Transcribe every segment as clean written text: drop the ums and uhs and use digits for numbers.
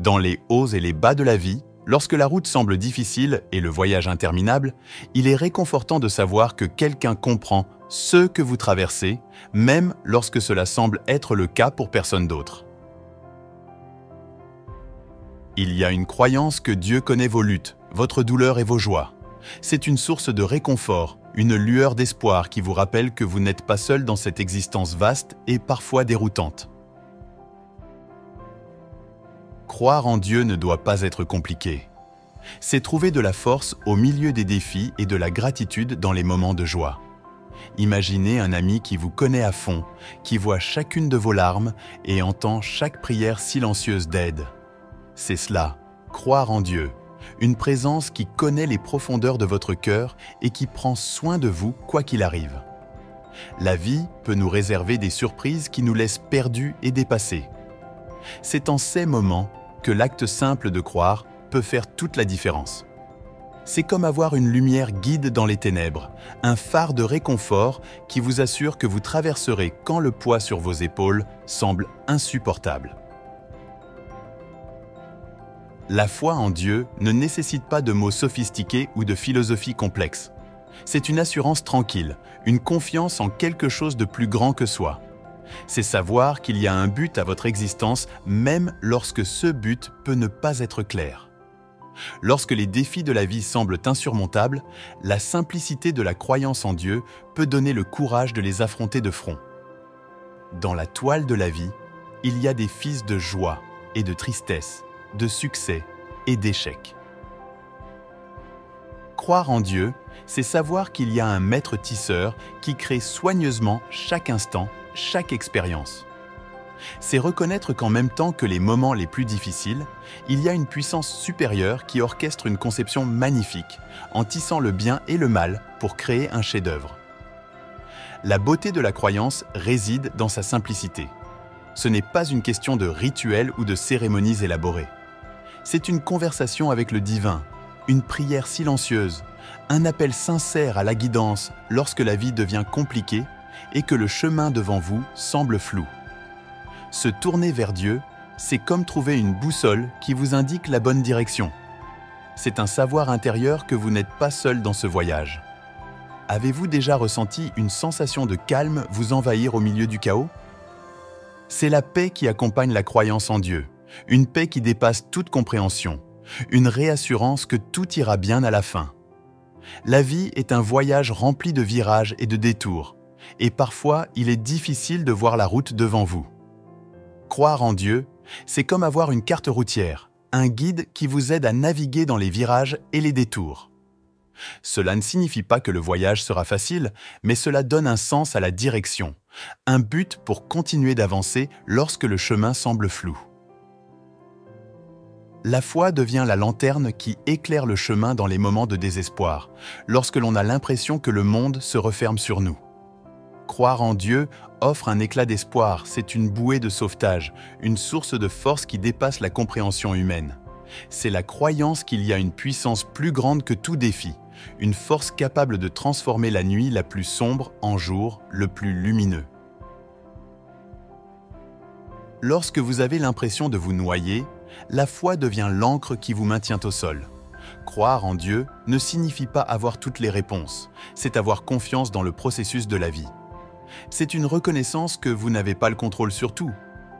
Dans les hauts et les bas de la vie, lorsque la route semble difficile et le voyage interminable, il est réconfortant de savoir que quelqu'un comprend ce que vous traversez, même lorsque cela semble être le cas pour personne d'autre. Il y a une croyance que Dieu connaît vos luttes, votre douleur et vos joies. C'est une source de réconfort, une lueur d'espoir qui vous rappelle que vous n'êtes pas seul dans cette existence vaste et parfois déroutante. Croire en Dieu ne doit pas être compliqué. C'est trouver de la force au milieu des défis et de la gratitude dans les moments de joie. Imaginez un ami qui vous connaît à fond, qui voit chacune de vos larmes et entend chaque prière silencieuse d'aide. C'est cela, croire en Dieu, une présence qui connaît les profondeurs de votre cœur et qui prend soin de vous quoi qu'il arrive. La vie peut nous réserver des surprises qui nous laissent perdus et dépassés. C'est en ces moments que l'acte simple de croire peut faire toute la différence. C'est comme avoir une lumière guide dans les ténèbres, un phare de réconfort qui vous assure que vous traverserez quand le poids sur vos épaules semble insupportable. La foi en Dieu ne nécessite pas de mots sophistiqués ou de philosophie complexe. C'est une assurance tranquille, une confiance en quelque chose de plus grand que soi. C'est savoir qu'il y a un but à votre existence, même lorsque ce but peut ne pas être clair. Lorsque les défis de la vie semblent insurmontables, la simplicité de la croyance en Dieu peut donner le courage de les affronter de front. Dans la toile de la vie, il y a des fils de joie et de tristesse, de succès et d'échecs. Croire en Dieu, c'est savoir qu'il y a un maître tisseur qui crée soigneusement chaque instant, chaque expérience. C'est reconnaître qu'en même temps que les moments les plus difficiles, il y a une puissance supérieure qui orchestre une conception magnifique, en tissant le bien et le mal pour créer un chef-d'œuvre. La beauté de la croyance réside dans sa simplicité. Ce n'est pas une question de rituels ou de cérémonies élaborées. C'est une conversation avec le divin, une prière silencieuse, un appel sincère à la guidance lorsque la vie devient compliquée et que le chemin devant vous semble flou. Se tourner vers Dieu, c'est comme trouver une boussole qui vous indique la bonne direction. C'est un savoir intérieur que vous n'êtes pas seul dans ce voyage. Avez-vous déjà ressenti une sensation de calme vous envahir au milieu du chaos? C'est la paix qui accompagne la croyance en Dieu, une paix qui dépasse toute compréhension, une réassurance que tout ira bien à la fin. La vie est un voyage rempli de virages et de détours, et parfois il est difficile de voir la route devant vous. Croire en Dieu, c'est comme avoir une carte routière, un guide qui vous aide à naviguer dans les virages et les détours. Cela ne signifie pas que le voyage sera facile, mais cela donne un sens à la direction, un but pour continuer d'avancer lorsque le chemin semble flou. La foi devient la lanterne qui éclaire le chemin dans les moments de désespoir, lorsque l'on a l'impression que le monde se referme sur nous. Croire en Dieu offre un éclat d'espoir, c'est une bouée de sauvetage, une source de force qui dépasse la compréhension humaine. C'est la croyance qu'il y a une puissance plus grande que tout défi, une force capable de transformer la nuit la plus sombre en jour le plus lumineux. Lorsque vous avez l'impression de vous noyer, la foi devient l'ancre qui vous maintient au sol. Croire en Dieu ne signifie pas avoir toutes les réponses, c'est avoir confiance dans le processus de la vie. C'est une reconnaissance que vous n'avez pas le contrôle sur tout,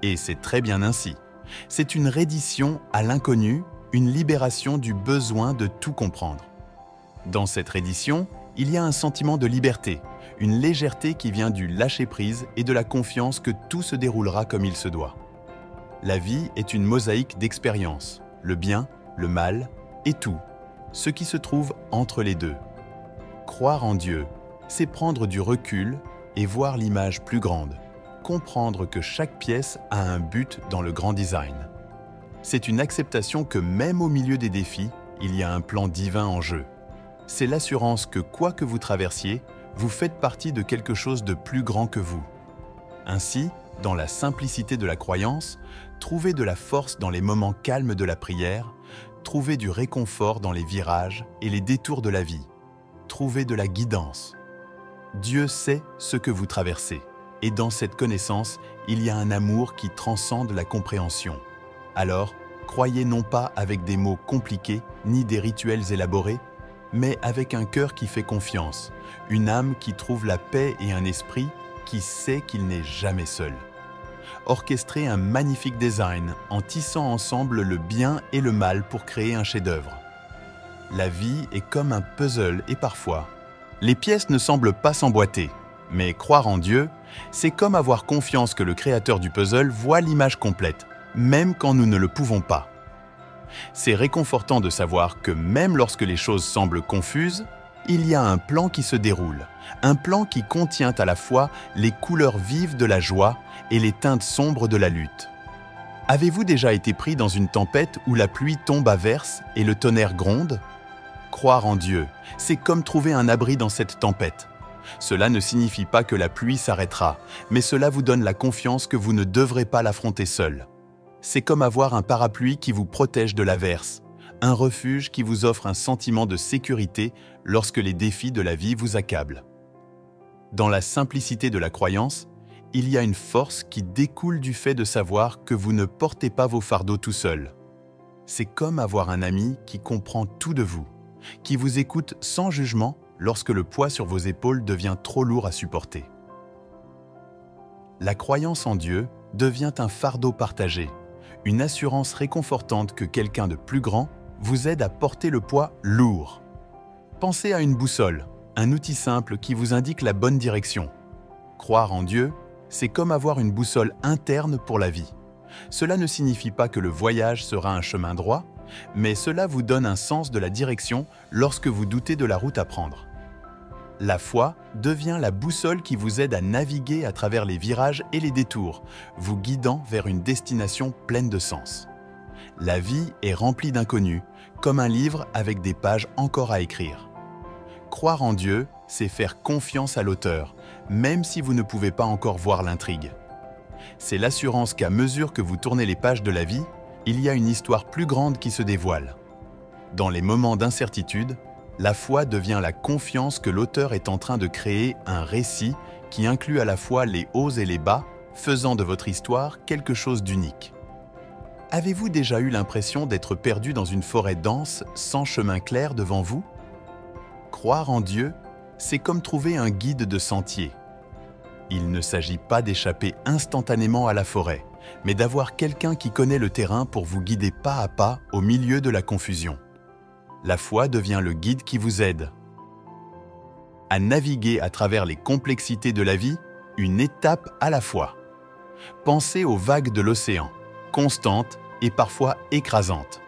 et c'est très bien ainsi. C'est une reddition à l'inconnu, une libération du besoin de tout comprendre. Dans cette reddition, il y a un sentiment de liberté, une légèreté qui vient du lâcher-prise et de la confiance que tout se déroulera comme il se doit. La vie est une mosaïque d'expériences, le bien, le mal et tout, ce qui se trouve entre les deux. Croire en Dieu, c'est prendre du recul et voir l'image plus grande, comprendre que chaque pièce a un but dans le grand design. C'est une acceptation que même au milieu des défis, il y a un plan divin en jeu. C'est l'assurance que quoi que vous traversiez, vous faites partie de quelque chose de plus grand que vous. Ainsi, dans la simplicité de la croyance, trouvez de la force dans les moments calmes de la prière, trouvez du réconfort dans les virages et les détours de la vie, trouvez de la guidance. Dieu sait ce que vous traversez, et dans cette connaissance, il y a un amour qui transcende la compréhension. Alors, croyez non pas avec des mots compliqués ni des rituels élaborés, mais avec un cœur qui fait confiance, une âme qui trouve la paix et un esprit qui sait qu'il n'est jamais seul. Orchestrez un magnifique design en tissant ensemble le bien et le mal pour créer un chef-d'œuvre. La vie est comme un puzzle et parfois, les pièces ne semblent pas s'emboîter. Mais croire en Dieu, c'est comme avoir confiance que le créateur du puzzle voit l'image complète, même quand nous ne le pouvons pas. C'est réconfortant de savoir que même lorsque les choses semblent confuses, il y a un plan qui se déroule, un plan qui contient à la fois les couleurs vives de la joie et les teintes sombres de la lutte. Avez-vous déjà été pris dans une tempête où la pluie tombe à verse et le tonnerre gronde? Croire en Dieu, c'est comme trouver un abri dans cette tempête. Cela ne signifie pas que la pluie s'arrêtera, mais cela vous donne la confiance que vous ne devrez pas l'affronter seul. C'est comme avoir un parapluie qui vous protège de l'averse, un refuge qui vous offre un sentiment de sécurité lorsque les défis de la vie vous accablent. Dans la simplicité de la croyance, il y a une force qui découle du fait de savoir que vous ne portez pas vos fardeaux tout seul. C'est comme avoir un ami qui comprend tout de vous, qui vous écoute sans jugement lorsque le poids sur vos épaules devient trop lourd à supporter. La croyance en Dieu devient un fardeau partagé, une assurance réconfortante que quelqu'un de plus grand vous aide à porter le poids lourd. Pensez à une boussole, un outil simple qui vous indique la bonne direction. Croire en Dieu, c'est comme avoir une boussole interne pour la vie. Cela ne signifie pas que le voyage sera un chemin droit, mais cela vous donne un sens de la direction lorsque vous doutez de la route à prendre. La foi devient la boussole qui vous aide à naviguer à travers les virages et les détours, vous guidant vers une destination pleine de sens. La vie est remplie d'inconnus, comme un livre avec des pages encore à écrire. Croire en Dieu, c'est faire confiance à l'auteur, même si vous ne pouvez pas encore voir l'intrigue. C'est l'assurance qu'à mesure que vous tournez les pages de la vie, il y a une histoire plus grande qui se dévoile. Dans les moments d'incertitude, la foi devient la confiance que l'auteur est en train de créer un récit qui inclut à la fois les hauts et les bas, faisant de votre histoire quelque chose d'unique. Avez-vous déjà eu l'impression d'être perdu dans une forêt dense sans chemin clair devant vous? Croire en Dieu, c'est comme trouver un guide de sentier. Il ne s'agit pas d'échapper instantanément à la forêt, mais d'avoir quelqu'un qui connaît le terrain pour vous guider pas à pas au milieu de la confusion. La foi devient le guide qui vous aide à naviguer à travers les complexités de la vie, une étape à la fois. Pensez aux vagues de l'océan, constantes et parfois écrasantes.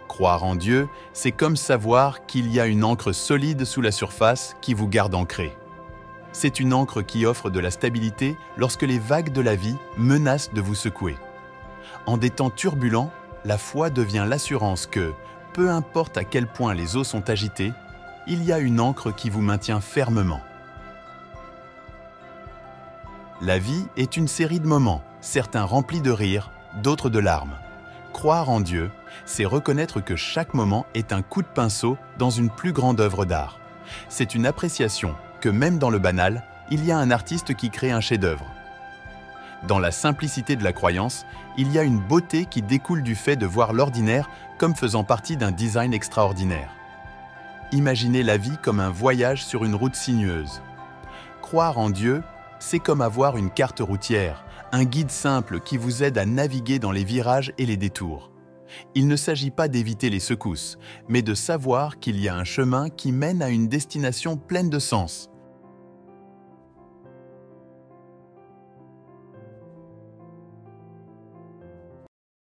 Croire en Dieu, c'est comme savoir qu'il y a une ancre solide sous la surface qui vous garde ancré. C'est une ancre qui offre de la stabilité lorsque les vagues de la vie menacent de vous secouer. En des temps turbulents, la foi devient l'assurance que, peu importe à quel point les eaux sont agitées, il y a une ancre qui vous maintient fermement. La vie est une série de moments, certains remplis de rires, d'autres de larmes. Croire en Dieu, c'est reconnaître que chaque moment est un coup de pinceau dans une plus grande œuvre d'art. C'est une appréciation que même dans le banal, il y a un artiste qui crée un chef-d'œuvre. Dans la simplicité de la croyance, il y a une beauté qui découle du fait de voir l'ordinaire comme faisant partie d'un design extraordinaire. Imaginez la vie comme un voyage sur une route sinueuse. Croire en Dieu, c'est comme avoir une carte routière, un guide simple qui vous aide à naviguer dans les virages et les détours. Il ne s'agit pas d'éviter les secousses, mais de savoir qu'il y a un chemin qui mène à une destination pleine de sens.